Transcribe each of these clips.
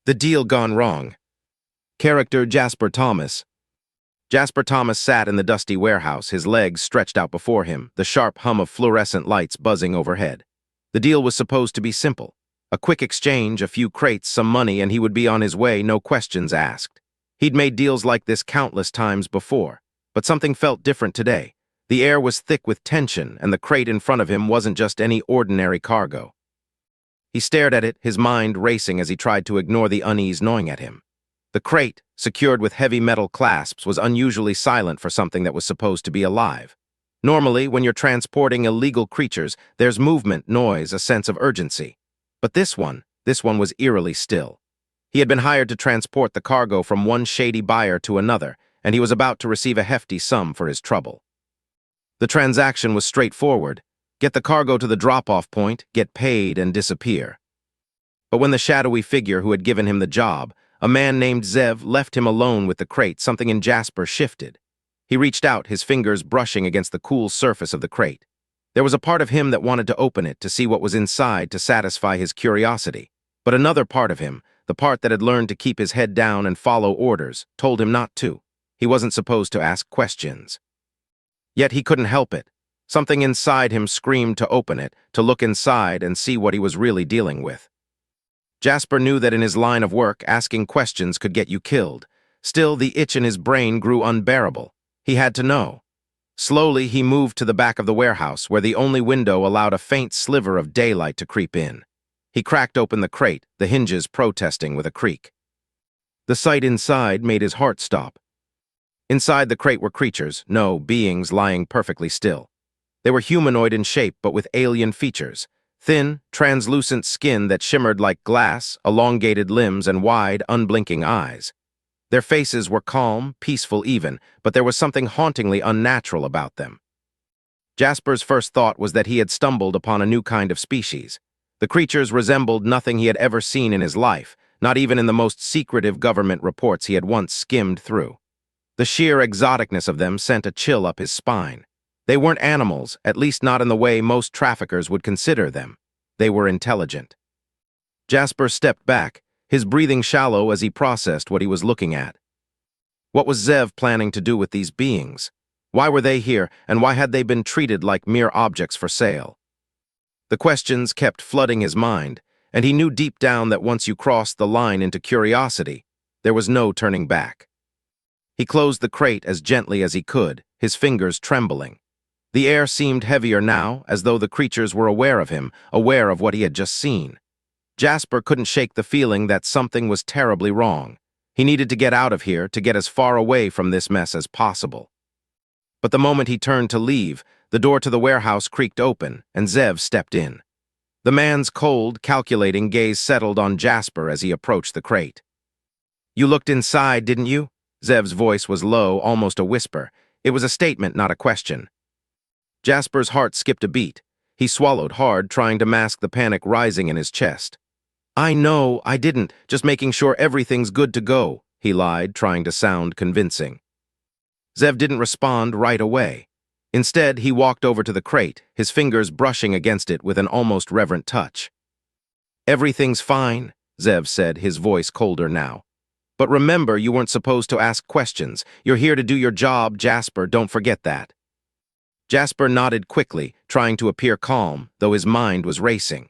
The deal gone wrong. Character Jasper Thomas. Jasper Thomas sat in the dusty warehouse, his legs stretched out before him, the sharp hum of fluorescent lights buzzing overhead. The deal was supposed to be simple. A quick exchange, a few crates, some money, and he would be on his way, no questions asked. He'd made deals like this countless times before, but something felt different today. The air was thick with tension, and the crate in front of him wasn't just any ordinary cargo. He stared at it, his mind racing as he tried to ignore the unease gnawing at him. The crate, secured with heavy metal clasps, was unusually silent for something that was supposed to be alive. Normally, when you're transporting illegal creatures, there's movement, noise, a sense of urgency. But this one was eerily still. He had been hired to transport the cargo from one shady buyer to another, and he was about to receive a hefty sum for his trouble. The transaction was straightforward. Get the cargo to the drop-off point, get paid, and disappear. But when the shadowy figure who had given him the job, a man named Zev, left him alone with the crate, something in Jasper shifted. He reached out, his fingers brushing against the cool surface of the crate. There was a part of him that wanted to open it, to see what was inside, to satisfy his curiosity. But another part of him, the part that had learned to keep his head down and follow orders, told him not to. He wasn't supposed to ask questions. Yet he couldn't help it. Something inside him screamed to open it, to look inside and see what he was really dealing with. Jasper knew that in his line of work, asking questions could get you killed. Still, the itch in his brain grew unbearable. He had to know. Slowly, he moved to the back of the warehouse, where the only window allowed a faint sliver of daylight to creep in. He cracked open the crate, the hinges protesting with a creak. The sight inside made his heart stop. Inside the crate were creatures, no, beings lying perfectly still. They were humanoid in shape, but with alien features. Thin, translucent skin that shimmered like glass, elongated limbs, and wide, unblinking eyes. Their faces were calm, peaceful even, but there was something hauntingly unnatural about them. Jasper's first thought was that he had stumbled upon a new kind of species. The creatures resembled nothing he had ever seen in his life, not even in the most secretive government reports he had once skimmed through. The sheer exoticness of them sent a chill up his spine. They weren't animals, at least not in the way most traffickers would consider them. They were intelligent. Jasper stepped back, his breathing shallow as he processed what he was looking at. What was Zev planning to do with these beings? Why were they here, and why had they been treated like mere objects for sale? The questions kept flooding his mind, and he knew deep down that once you crossed the line into curiosity, there was no turning back. He closed the crate as gently as he could, his fingers trembling. The air seemed heavier now, as though the creatures were aware of him, aware of what he had just seen. Jasper couldn't shake the feeling that something was terribly wrong. He needed to get out of here, to get as far away from this mess as possible. But the moment he turned to leave, the door to the warehouse creaked open, and Zev stepped in. The man's cold, calculating gaze settled on Jasper as he approached the crate. "You looked inside, didn't you?" Zev's voice was low, almost a whisper. It was a statement, not a question. Jasper's heart skipped a beat. He swallowed hard, trying to mask the panic rising in his chest. "I know, I didn't, just making sure everything's good to go," he lied, trying to sound convincing. Zev didn't respond right away. Instead, he walked over to the crate, his fingers brushing against it with an almost reverent touch. "Everything's fine," Zev said, his voice colder now. "But remember, you weren't supposed to ask questions. You're here to do your job, Jasper, don't forget that." Jasper nodded quickly, trying to appear calm, though his mind was racing.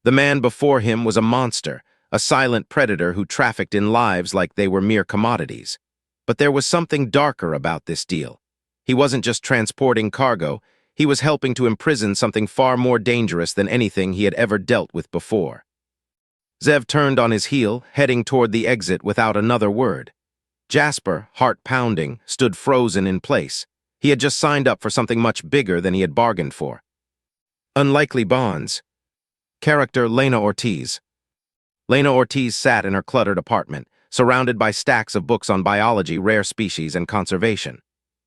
The man before him was a monster, a silent predator who trafficked in lives like they were mere commodities. But there was something darker about this deal. He wasn't just transporting cargo, he was helping to imprison something far more dangerous than anything he had ever dealt with before. Zev turned on his heel, heading toward the exit without another word. Jasper, heart pounding, stood frozen in place. He had just signed up for something much bigger than he had bargained for. Unlikely bonds. Character Lena Ortiz. Lena Ortiz sat in her cluttered apartment, surrounded by stacks of books on biology, rare species, and conservation.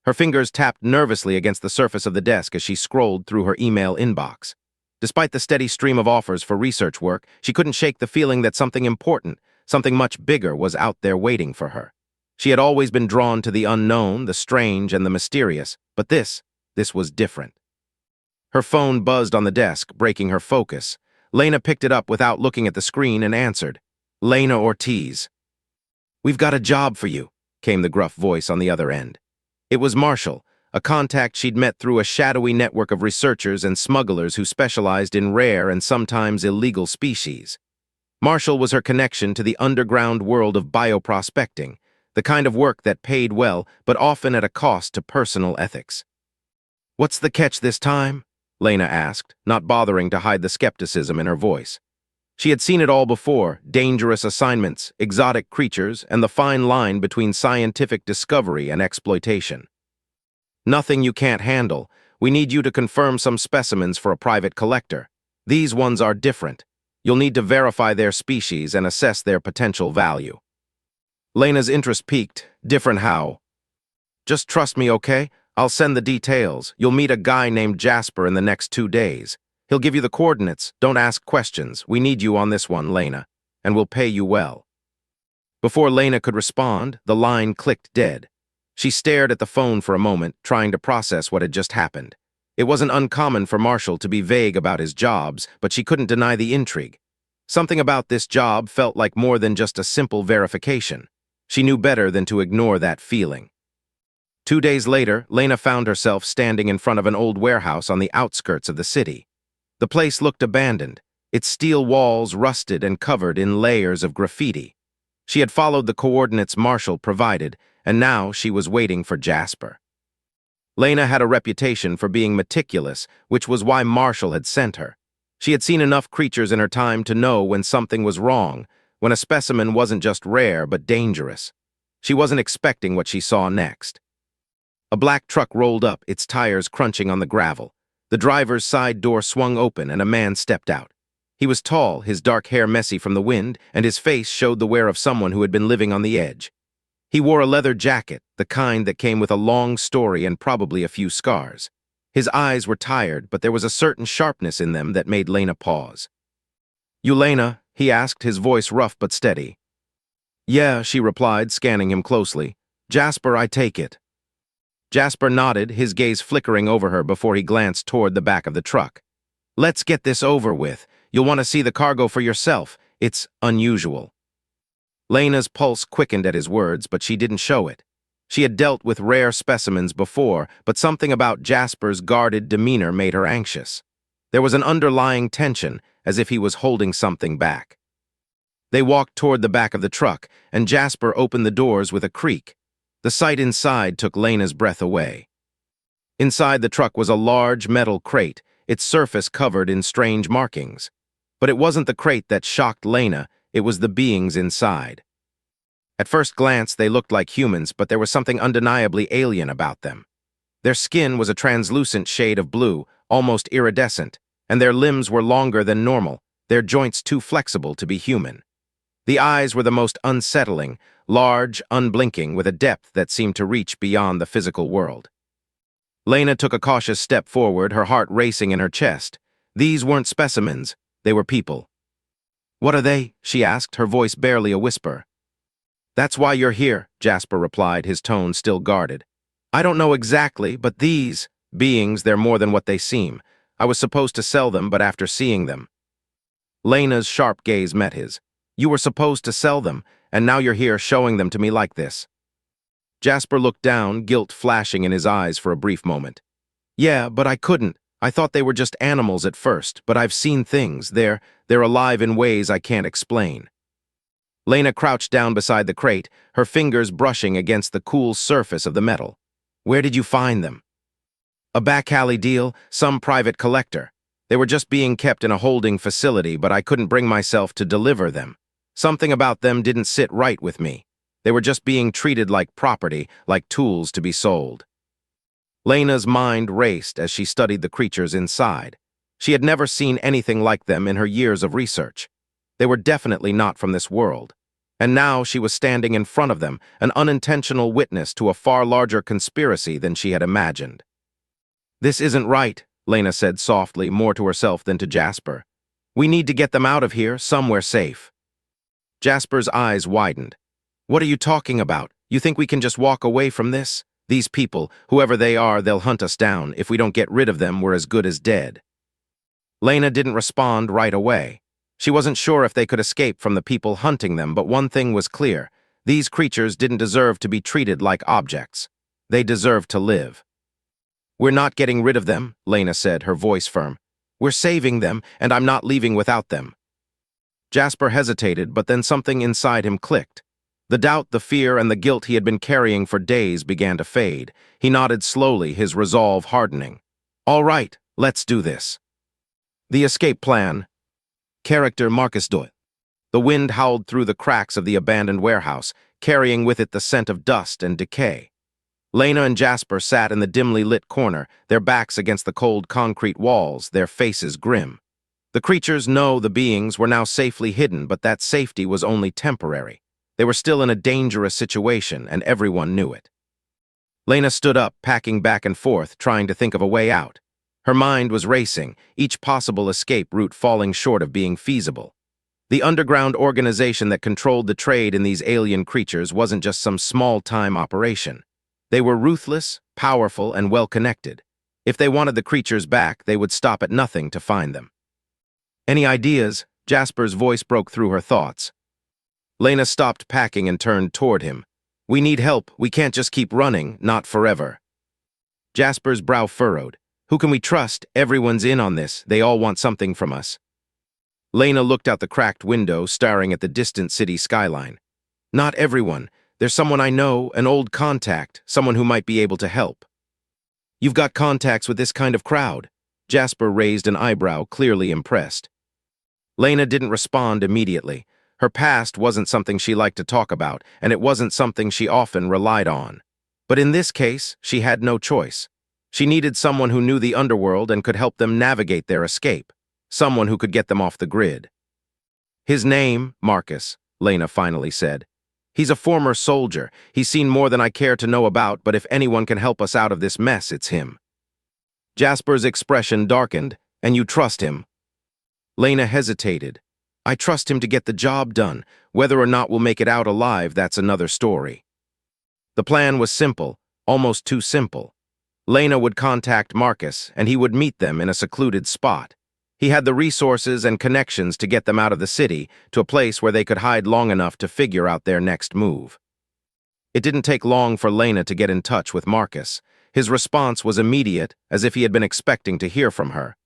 Her fingers tapped nervously against the surface of the desk as she scrolled through her email inbox. Despite the steady stream of offers for research work, she couldn't shake the feeling that something important, something much bigger, was out there waiting for her. She had always been drawn to the unknown, the strange, and the mysterious, but this was different. Her phone buzzed on the desk, breaking her focus. Lena picked it up without looking at the screen and answered. Lena Ortiz. "We've got a job for you," came the gruff voice on the other end. It was Marshall, a contact she'd met through a shadowy network of researchers and smugglers who specialized in rare and sometimes illegal species. Marshall was her connection to the underground world of bioprospecting, the kind of work that paid well but often at a cost to personal ethics. "What's the catch this time?" Lena asked, not bothering to hide the skepticism in her voice. She had seen it all before: dangerous assignments, exotic creatures, and the fine line between scientific discovery and exploitation. "Nothing you can't handle. We need you to confirm some specimens for a private collector. These ones are different. You'll need to verify their species and assess their potential value." Lena's interest peaked. "Different how?" "Just trust me, okay? I'll send the details. You'll meet a guy named Jasper in the next 2 days. He'll give you the coordinates. Don't ask questions. We need you on this one, Lena, and we'll pay you well." Before Lena could respond, the line clicked dead. She stared at the phone for a moment, trying to process what had just happened. It wasn't uncommon for Marshall to be vague about his jobs, but she couldn't deny the intrigue. Something about this job felt like more than just a simple verification. She knew better than to ignore that feeling. 2 days later, Lena found herself standing in front of an old warehouse on the outskirts of the city. The place looked abandoned, its steel walls rusted and covered in layers of graffiti. She had followed the coordinates Marshall provided, and now she was waiting for Jasper. Lena had a reputation for being meticulous, which was why Marshall had sent her. She had seen enough creatures in her time to know when something was wrong, when a specimen wasn't just rare but dangerous. She wasn't expecting what she saw next. A black truck rolled up, its tires crunching on the gravel. The driver's side door swung open and a man stepped out. He was tall, his dark hair messy from the wind, and his face showed the wear of someone who had been living on the edge. He wore a leather jacket, the kind that came with a long story and probably a few scars. His eyes were tired, but there was a certain sharpness in them that made Lena pause. "You Lena?" he asked, his voice rough but steady. "Yeah," she replied, scanning him closely. "Jasper, I take it." Jasper nodded, his gaze flickering over her before he glanced toward the back of the truck. "Let's get this over with. You'll want to see the cargo for yourself. It's unusual." Lena's pulse quickened at his words, but she didn't show it. She had dealt with rare specimens before, but something about Jasper's guarded demeanor made her anxious. There was an underlying tension, as if he was holding something back. They walked toward the back of the truck, and Jasper opened the doors with a creak. The sight inside took Lena's breath away. Inside the truck was a large metal crate, its surface covered in strange markings. But it wasn't the crate that shocked Lena, it was the beings inside. At first glance, they looked like humans, but there was something undeniably alien about them. Their skin was a translucent shade of blue, almost iridescent, and their limbs were longer than normal, their joints too flexible to be human. The eyes were the most unsettling, large, unblinking, with a depth that seemed to reach beyond the physical world. Lena took a cautious step forward, her heart racing in her chest. These weren't specimens, they were people. "What are they?" she asked, her voice barely a whisper. "That's why you're here," Jasper replied, his tone still guarded. "I don't know exactly, but these beings, they're more than what they seem. I was supposed to sell them, but after seeing them..." Lena's sharp gaze met his. "You were supposed to sell them, and now you're here showing them to me like this." Jasper looked down, guilt flashing in his eyes for a brief moment. "Yeah, but I couldn't. I thought they were just animals at first, but I've seen things. They're alive in ways I can't explain." Lena crouched down beside the crate, her fingers brushing against the cool surface of the metal. "Where did you find them?" "A back alley deal, some private collector. They were just being kept in a holding facility, but I couldn't bring myself to deliver them. Something about them didn't sit right with me. They were just being treated like property, like tools to be sold." Lena's mind raced as she studied the creatures inside. She had never seen anything like them in her years of research. They were definitely not from this world. And now she was standing in front of them, an unintentional witness to a far larger conspiracy than she had imagined. "This isn't right," Lena said softly, more to herself than to Jasper. "We need to get them out of here, somewhere safe." Jasper's eyes widened. "What are you talking about? You think we can just walk away from this? These people, whoever they are, they'll hunt us down. If we don't get rid of them, we're as good as dead." Lena didn't respond right away. She wasn't sure if they could escape from the people hunting them, but one thing was clear. These creatures didn't deserve to be treated like objects. They deserved to live. "We're not getting rid of them," Lena said, her voice firm. "We're saving them, and I'm not leaving without them." Jasper hesitated, but then something inside him clicked. The doubt, the fear, and the guilt he had been carrying for days began to fade. He nodded slowly, his resolve hardening. "All right, let's do this." The escape plan. Character Marcus Doyle. The wind howled through the cracks of the abandoned warehouse, carrying with it the scent of dust and decay. Lena and Jasper sat in the dimly lit corner, their backs against the cold concrete walls, their faces grim. The creatures, no, the beings, were now safely hidden, but that safety was only temporary. They were still in a dangerous situation, and everyone knew it. Lena stood up, packing back and forth, trying to think of a way out. Her mind was racing, each possible escape route falling short of being feasible. The underground organization that controlled the trade in these alien creatures wasn't just some small-time operation. They were ruthless, powerful, and well-connected. If they wanted the creatures back, they would stop at nothing to find them. "Any ideas?" Jasper's voice broke through her thoughts. Lena stopped packing and turned toward him. "We need help. We can't just keep running, not forever." Jasper's brow furrowed. "Who can we trust? Everyone's in on this. They all want something from us." Lena looked out the cracked window, staring at the distant city skyline. "Not everyone. There's someone I know, an old contact, someone who might be able to help." "You've got contacts with this kind of crowd?" Jasper raised an eyebrow, clearly impressed. Lena didn't respond immediately. Her past wasn't something she liked to talk about, and it wasn't something she often relied on. But in this case, she had no choice. She needed someone who knew the underworld and could help them navigate their escape, someone who could get them off the grid. "His name, Marcus," Lena finally said. "He's a former soldier. He's seen more than I care to know about, but if anyone can help us out of this mess, it's him." Jasper's expression darkened. "And you trust him?" Lena hesitated. "I trust him to get the job done. Whether or not we'll make it out alive, that's another story." The plan was simple, almost too simple. Lena would contact Marcus, and he would meet them in a secluded spot. He had the resources and connections to get them out of the city to a place where they could hide long enough to figure out their next move. It didn't take long for Lena to get in touch with Marcus. His response was immediate, as if he had been expecting to hear from her.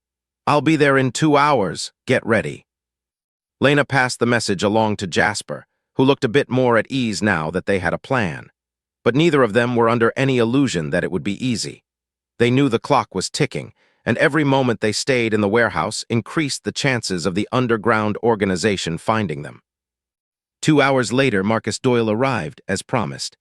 "I'll be there in 2 hours. Get ready." Lena passed the message along to Jasper, who looked a bit more at ease now that they had a plan. But neither of them were under any illusion that it would be easy. They knew the clock was ticking, and every moment they stayed in the warehouse increased the chances of the underground organization finding them. 2 hours later, Marcus Doyle arrived, as promised.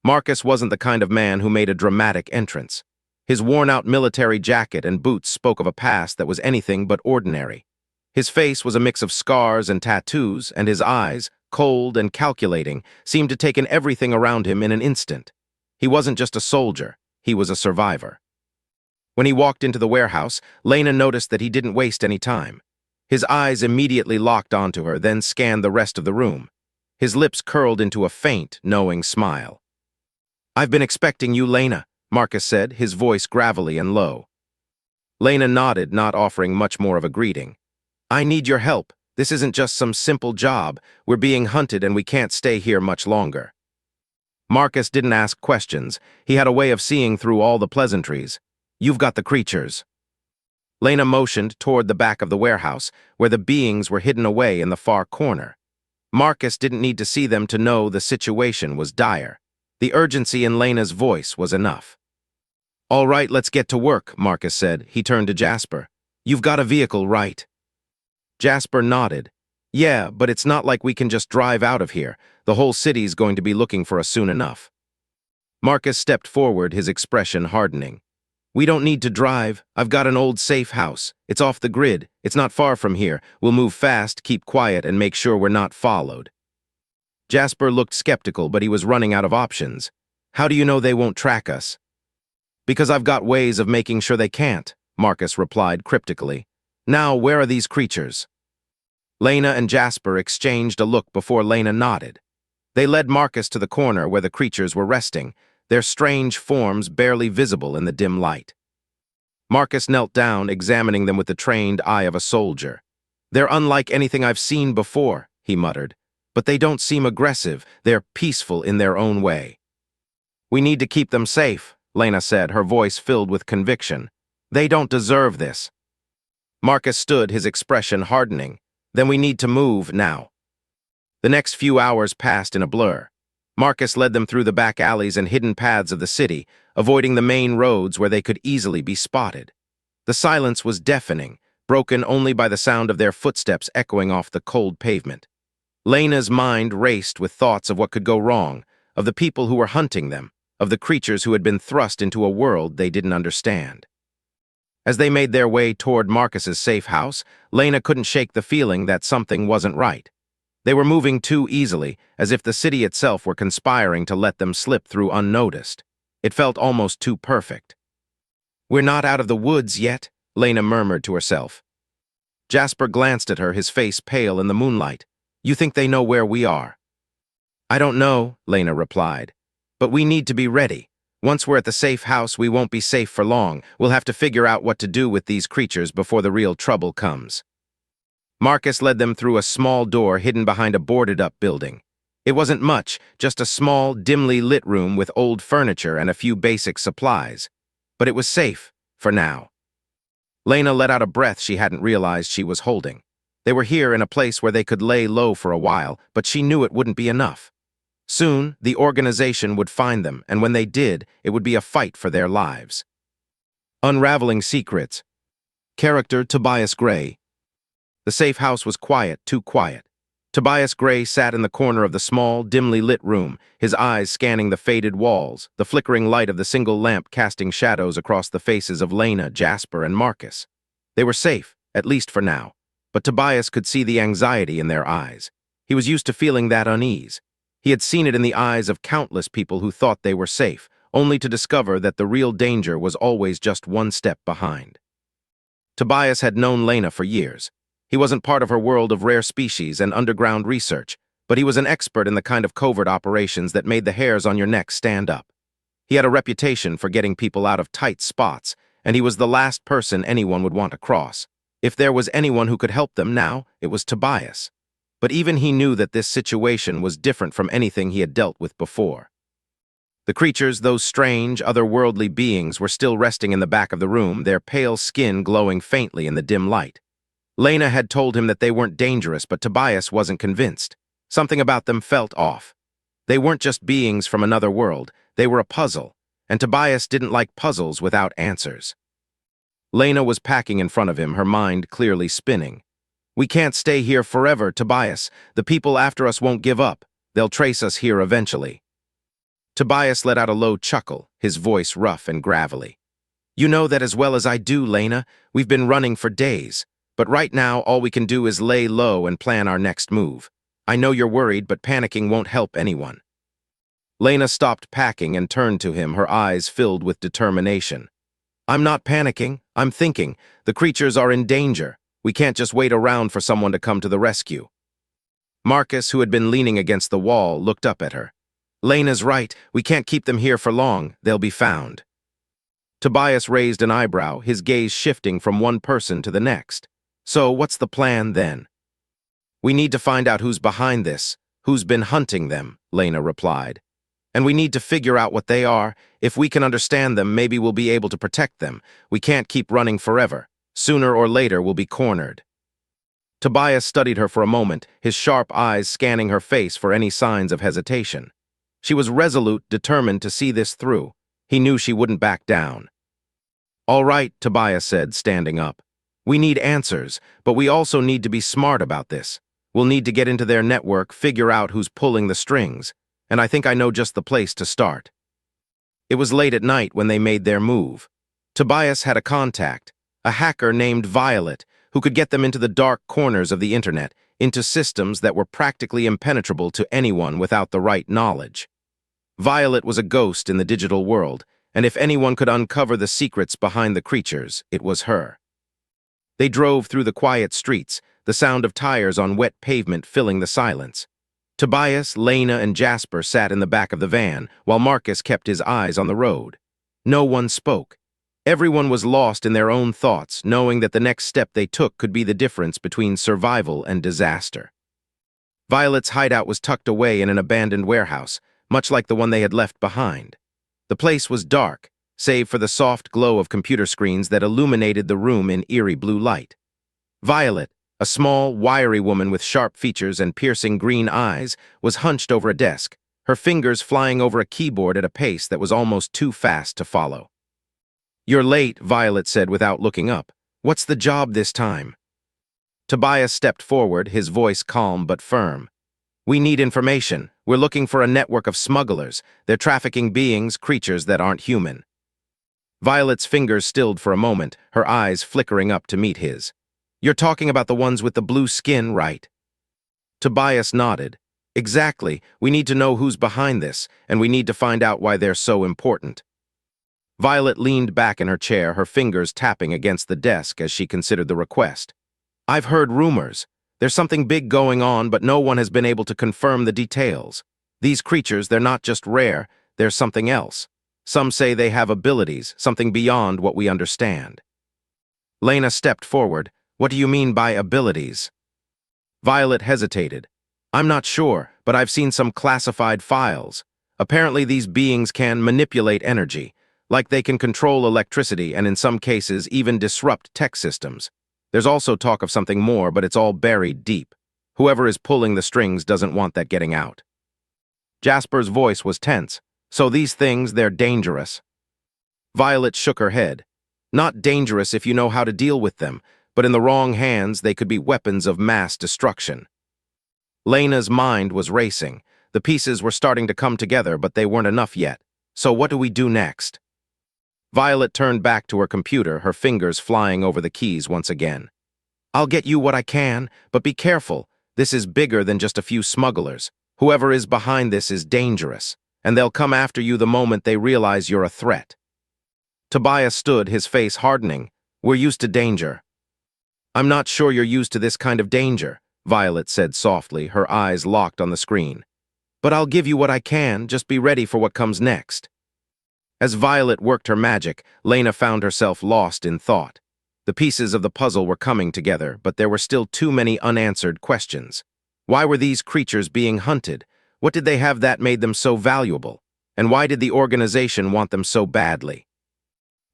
Marcus wasn't the kind of man who made a dramatic entrance. His worn-out military jacket and boots spoke of a past that was anything but ordinary. His face was a mix of scars and tattoos, and his eyes, cold and calculating, seemed to take in everything around him in an instant. He wasn't just a soldier, he was a survivor. When he walked into the warehouse, Lena noticed that he didn't waste any time. His eyes immediately locked onto her, then scanned the rest of the room. His lips curled into a faint, knowing smile. "I've been expecting you, Lena," Marcus said, his voice gravelly and low. Lena nodded, not offering much more of a greeting. "I need your help. This isn't just some simple job. We're being hunted and we can't stay here much longer." Marcus didn't ask questions. He had a way of seeing through all the pleasantries. "You've got the creatures." Lena motioned toward the back of the warehouse, where the beings were hidden away in the far corner. Marcus didn't need to see them to know the situation was dire. The urgency in Lena's voice was enough. "All right, let's get to work," Marcus said. He turned to Jasper. "You've got a vehicle, right?" Jasper nodded. "Yeah, but it's not like we can just drive out of here. The whole city's going to be looking for us soon enough." Marcus stepped forward, his expression hardening. "We don't need to drive. I've got an old safe house. It's off the grid. It's not far from here. We'll move fast, keep quiet, and make sure we're not followed." Jasper looked skeptical, but he was running out of options. "How do you know they won't track us?" "Because I've got ways of making sure they can't," Marcus replied cryptically. "Now, where are these creatures?" Lena and Jasper exchanged a look before Lena nodded. They led Marcus to the corner where the creatures were resting, their strange forms barely visible in the dim light. Marcus knelt down, examining them with the trained eye of a soldier. "They're unlike anything I've seen before," he muttered. "But they don't seem aggressive. They're peaceful in their own way." "We need to keep them safe," Lena said, her voice filled with conviction. "They don't deserve this." Marcus stood, his expression hardening. "Then we need to move now." The next few hours passed in a blur. Marcus led them through the back alleys and hidden paths of the city, avoiding the main roads where they could easily be spotted. The silence was deafening, broken only by the sound of their footsteps echoing off the cold pavement. Lena's mind raced with thoughts of what could go wrong, of the people who were hunting them, of the creatures who had been thrust into a world they didn't understand. As they made their way toward Marcus's safe house, Lena couldn't shake the feeling that something wasn't right. They were moving too easily, as if the city itself were conspiring to let them slip through unnoticed. It felt almost too perfect. "We're not out of the woods yet," Lena murmured to herself. Jasper glanced at her, his face pale in the moonlight. "You think they know where we are?" "I don't know," Lena replied. "But we need to be ready. Once we're at the safe house, we won't be safe for long. We'll have to figure out what to do with these creatures before the real trouble comes." Marcus led them through a small door hidden behind a boarded-up building. It wasn't much, just a small, dimly lit room with old furniture and a few basic supplies. But it was safe, for now. Lena let out a breath she hadn't realized she was holding. They were here in a place where they could lay low for a while, but she knew it wouldn't be enough. Soon, the organization would find them, and when they did, it would be a fight for their lives. Unraveling secrets. Character Tobias Gray. The safe house was quiet, too quiet. Tobias Gray sat in the corner of the small, dimly lit room, his eyes scanning the faded walls, the flickering light of the single lamp casting shadows across the faces of Lena, Jasper, and Marcus. They were safe, at least for now, but Tobias could see the anxiety in their eyes. He was used to feeling that unease. He had seen it in the eyes of countless people who thought they were safe, only to discover that the real danger was always just one step behind. Tobias had known Lena for years. He wasn't part of her world of rare species and underground research, but he was an expert in the kind of covert operations that made the hairs on your neck stand up. He had a reputation for getting people out of tight spots, and he was the last person anyone would want to cross. If there was anyone who could help them now, it was Tobias. But even he knew that this situation was different from anything he had dealt with before. The creatures, those strange, otherworldly beings, were still resting in the back of the room, their pale skin glowing faintly in the dim light. Lena had told him that they weren't dangerous, but Tobias wasn't convinced. Something about them felt off. They weren't just beings from another world, they were a puzzle, and Tobias didn't like puzzles without answers. Lena was packing in front of him, her mind clearly spinning. "We can't stay here forever, Tobias. The people after us won't give up. They'll trace us here eventually." Tobias let out a low chuckle, his voice rough and gravelly. "You know that as well as I do, Lena. We've been running for days. But right now, all we can do is lay low and plan our next move. I know you're worried, but panicking won't help anyone." Lena stopped packing and turned to him, her eyes filled with determination. "I'm not panicking. I'm thinking. The creatures are in danger. We can't just wait around for someone to come to the rescue." Marcus, who had been leaning against the wall, looked up at her. "Lena's right. We can't keep them here for long. They'll be found." Tobias raised an eyebrow, his gaze shifting from one person to the next. "So, what's the plan, then?" "We need to find out who's behind this, who's been hunting them," Lena replied. "And we need to figure out what they are. If we can understand them, maybe we'll be able to protect them. We can't keep running forever. Sooner or later, we'll be cornered." Tobias studied her for a moment, his sharp eyes scanning her face for any signs of hesitation. She was resolute, determined to see this through. He knew she wouldn't back down. "All right," Tobias said, standing up. "We need answers, but we also need to be smart about this. We'll need to get into their network, figure out who's pulling the strings, and I think I know just the place to start." It was late at night when they made their move. Tobias had a contact, a hacker named Violet, who could get them into the dark corners of the internet, into systems that were practically impenetrable to anyone without the right knowledge. Violet was a ghost in the digital world, and if anyone could uncover the secrets behind the creatures, it was her. They drove through the quiet streets, the sound of tires on wet pavement filling the silence. Tobias, Lena, and Jasper sat in the back of the van, while Marcus kept his eyes on the road. No one spoke. Everyone was lost in their own thoughts, knowing that the next step they took could be the difference between survival and disaster. Violet's hideout was tucked away in an abandoned warehouse, much like the one they had left behind. The place was dark, save for the soft glow of computer screens that illuminated the room in eerie blue light. Violet, a small, wiry woman with sharp features and piercing green eyes, was hunched over a desk, her fingers flying over a keyboard at a pace that was almost too fast to follow. "You're late," Violet said without looking up. "What's the job this time?" Tobias stepped forward, his voice calm but firm. "We need information. We're looking for a network of smugglers. They're trafficking beings, creatures that aren't human." Violet's fingers stilled for a moment, her eyes flickering up to meet his. "You're talking about the ones with the blue skin, right?" Tobias nodded. "Exactly. We need to know who's behind this, and we need to find out why they're so important." Violet leaned back in her chair, her fingers tapping against the desk as she considered the request. "I've heard rumors. There's something big going on, but no one has been able to confirm the details. These creatures, they're not just rare, they're something else. Some say they have abilities, something beyond what we understand." Lena stepped forward. "What do you mean by abilities?" Violet hesitated. "I'm not sure, but I've seen some classified files. Apparently these beings can manipulate energy, like they can control electricity and in some cases even disrupt tech systems. There's also talk of something more, but it's all buried deep. Whoever is pulling the strings doesn't want that getting out." Jasper's voice was tense. "So these things, they're dangerous?" Violet shook her head. "Not dangerous if you know how to deal with them, but in the wrong hands, they could be weapons of mass destruction." Lena's mind was racing. The pieces were starting to come together, but they weren't enough yet. "So what do we do next?" Violet turned back to her computer, her fingers flying over the keys once again. "I'll get you what I can, but be careful. This is bigger than just a few smugglers. Whoever is behind this is dangerous, and they'll come after you the moment they realize you're a threat." Tobias stood, his face hardening. "We're used to danger." "I'm not sure you're used to this kind of danger," Violet said softly, her eyes locked on the screen. "But I'll give you what I can, just be ready for what comes next." As Violet worked her magic, Lena found herself lost in thought. The pieces of the puzzle were coming together, but there were still too many unanswered questions. Why were these creatures being hunted? What did they have that made them so valuable? And why did the organization want them so badly?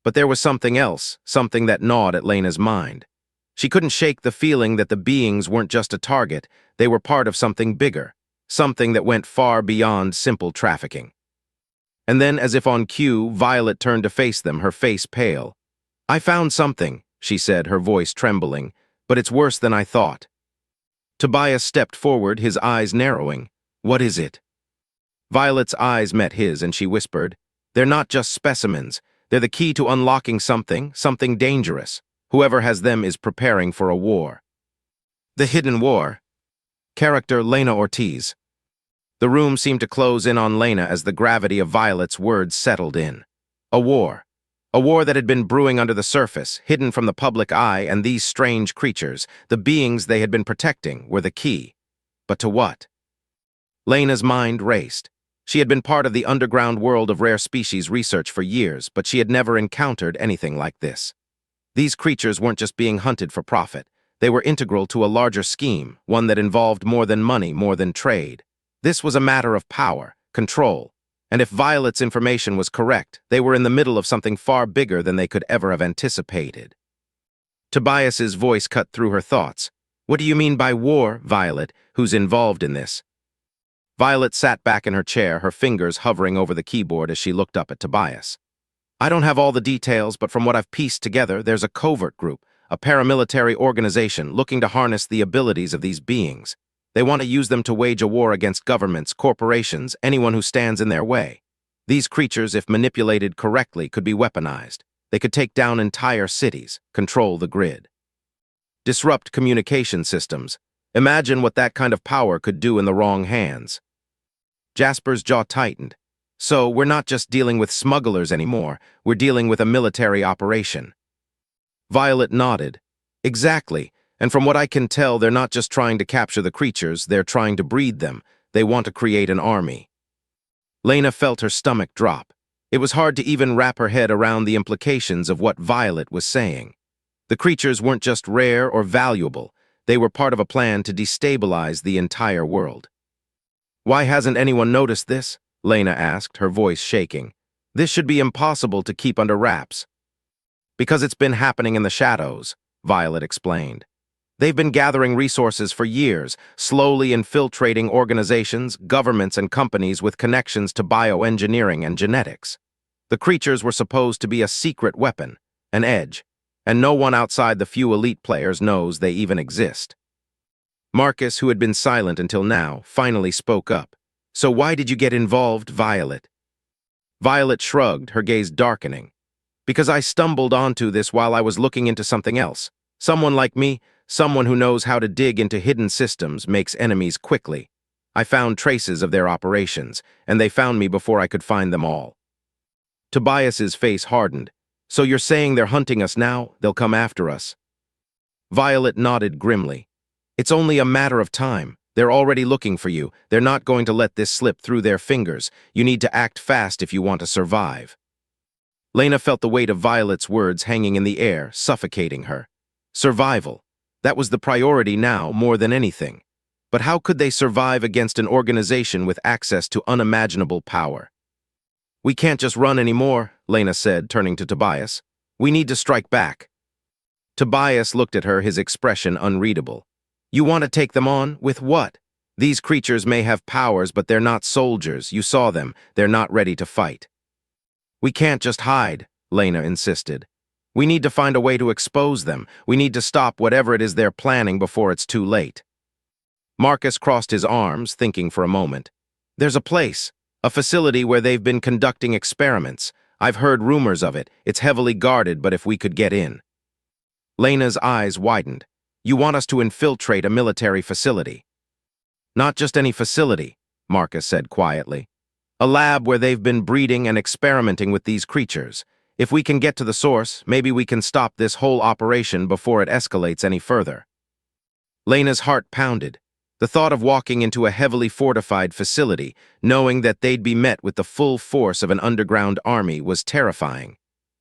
But there was something else, something that gnawed at Lena's mind. She couldn't shake the feeling that the beings weren't just a target, they were part of something bigger, something that went far beyond simple trafficking. And then, as if on cue, Violet turned to face them, her face pale. "I found something," she said, her voice trembling, "but it's worse than I thought." Tobias stepped forward, his eyes narrowing. "What is it?" Violet's eyes met his, and she whispered, "They're not just specimens. They're the key to unlocking something dangerous. Whoever has them is preparing for a war." The Hidden War. Character Lena Ortiz. The room seemed to close in on Lena as the gravity of Violet's words settled in. A war. A war that had been brewing under the surface, hidden from the public eye, and these strange creatures, the beings they had been protecting, were the key. But to what? Lena's mind raced. She had been part of the underground world of rare species research for years, but she had never encountered anything like this. These creatures weren't just being hunted for profit. They were integral to a larger scheme, one that involved more than money, more than trade. This was a matter of power, control, and if Violet's information was correct, they were in the middle of something far bigger than they could ever have anticipated. Tobias's voice cut through her thoughts. "What do you mean by war, Violet? Who's involved in this?" Violet sat back in her chair, her fingers hovering over the keyboard as she looked up at Tobias. "I don't have all the details, but from what I've pieced together, there's a covert group, a paramilitary organization looking to harness the abilities of these beings. They want to use them to wage a war against governments, corporations, anyone who stands in their way. These creatures, if manipulated correctly, could be weaponized. They could take down entire cities, control the grid. Disrupt communication systems. Imagine what that kind of power could do in the wrong hands." Jasper's jaw tightened. "So we're not just dealing with smugglers anymore, we're dealing with a military operation." Violet nodded. "Exactly. And from what I can tell, they're not just trying to capture the creatures, they're trying to breed them. They want to create an army." Lena felt her stomach drop. It was hard to even wrap her head around the implications of what Violet was saying. The creatures weren't just rare or valuable, they were part of a plan to destabilize the entire world. "Why hasn't anyone noticed this?" Lena asked, her voice shaking. "This should be impossible to keep under wraps." "Because it's been happening in the shadows," Violet explained. "They've been gathering resources for years, slowly infiltrating organizations, governments, and companies with connections to bioengineering and genetics. The creatures were supposed to be a secret weapon, an edge, and no one outside the few elite players knows they even exist." Marcus, who had been silent until now, finally spoke up. "So why did you get involved, Violet?" Violet shrugged, her gaze darkening. "Because I stumbled onto this while I was looking into something else. Someone like me, someone who knows how to dig into hidden systems, makes enemies quickly. I found traces of their operations, and they found me before I could find them all." Tobias's face hardened. "So you're saying they're hunting us now? They'll come after us?" Violet nodded grimly. "It's only a matter of time. They're already looking for you. They're not going to let this slip through their fingers. You need to act fast if you want to survive." Lena felt the weight of Violet's words hanging in the air, suffocating her. Survival. That was the priority now, more than anything. But how could they survive against an organization with access to unimaginable power? "We can't just run anymore," Lena said, turning to Tobias. "We need to strike back." Tobias looked at her, his expression unreadable. "You want to take them on? With what? These creatures may have powers, but they're not soldiers. You saw them. They're not ready to fight." "We can't just hide," Lena insisted. "We need to find a way to expose them. We need to stop whatever it is they're planning before it's too late." Marcus crossed his arms, thinking for a moment. "There's a place, a facility where they've been conducting experiments. I've heard rumors of it. It's heavily guarded, but if we could get in." Lena's eyes widened. "You want us to infiltrate a military facility?" "Not just any facility," Marcus said quietly. "A lab where they've been breeding and experimenting with these creatures. If we can get to the source, maybe we can stop this whole operation before it escalates any further." Lena's heart pounded. The thought of walking into a heavily fortified facility, knowing that they'd be met with the full force of an underground army, was terrifying.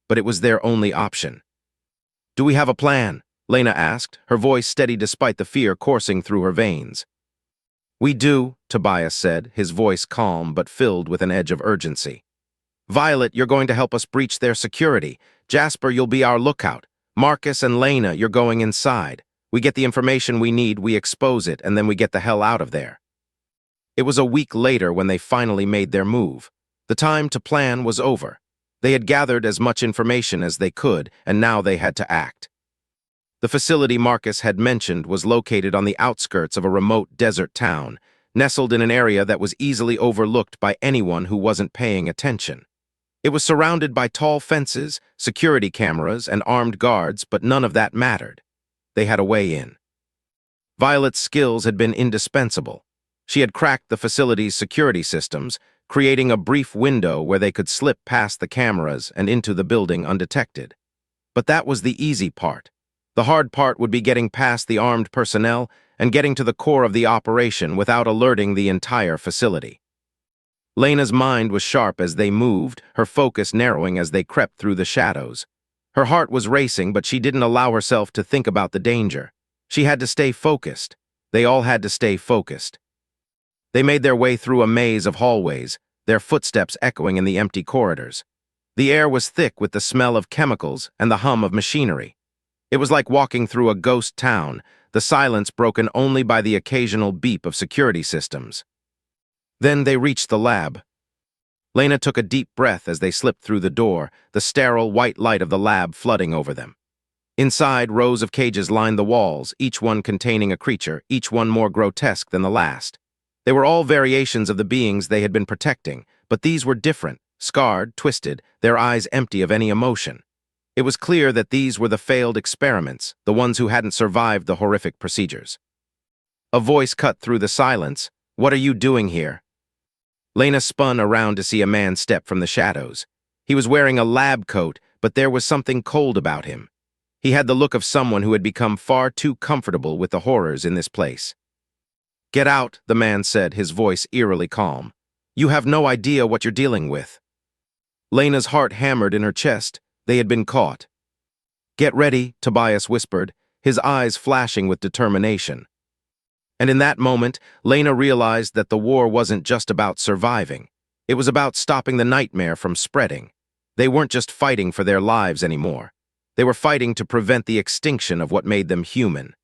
But it was their only option. "Do we have a plan?" Lena asked, her voice steady despite the fear coursing through her veins. "We do," Tobias said, his voice calm but filled with an edge of urgency. "Violet, you're going to help us breach their security. Jasper, you'll be our lookout. Marcus and Lena, you're going inside. We get the information we need, we expose it, and then we get the hell out of there." It was a week later when they finally made their move. The time to plan was over. They had gathered as much information as they could, and now they had to act. The facility Marcus had mentioned was located on the outskirts of a remote desert town, nestled in an area that was easily overlooked by anyone who wasn't paying attention. It was surrounded by tall fences, security cameras, and armed guards, but none of that mattered. They had a way in. Violet's skills had been indispensable. She had cracked the facility's security systems, creating a brief window where they could slip past the cameras and into the building undetected. But that was the easy part. The hard part would be getting past the armed personnel and getting to the core of the operation without alerting the entire facility. Lena's mind was sharp as they moved, her focus narrowing as they crept through the shadows. Her heart was racing, but she didn't allow herself to think about the danger. She had to stay focused. They all had to stay focused. They made their way through a maze of hallways, their footsteps echoing in the empty corridors. The air was thick with the smell of chemicals and the hum of machinery. It was like walking through a ghost town, the silence broken only by the occasional beep of security systems. Then they reached the lab. Lena took a deep breath as they slipped through the door, the sterile white light of the lab flooding over them. Inside, rows of cages lined the walls, each one containing a creature, each one more grotesque than the last. They were all variations of the beings they had been protecting, but these were different, scarred, twisted, their eyes empty of any emotion. It was clear that these were the failed experiments, the ones who hadn't survived the horrific procedures. A voice cut through the silence. "What are you doing here?" Lena spun around to see a man step from the shadows. He was wearing a lab coat, but there was something cold about him. He had the look of someone who had become far too comfortable with the horrors in this place. "Get out," the man said, his voice eerily calm. "You have no idea what you're dealing with." Lena's heart hammered in her chest. They had been caught. "Get ready," Tobias whispered, his eyes flashing with determination. And in that moment, Lena realized that the war wasn't just about surviving. It was about stopping the nightmare from spreading. They weren't just fighting for their lives anymore. They were fighting to prevent the extinction of what made them human.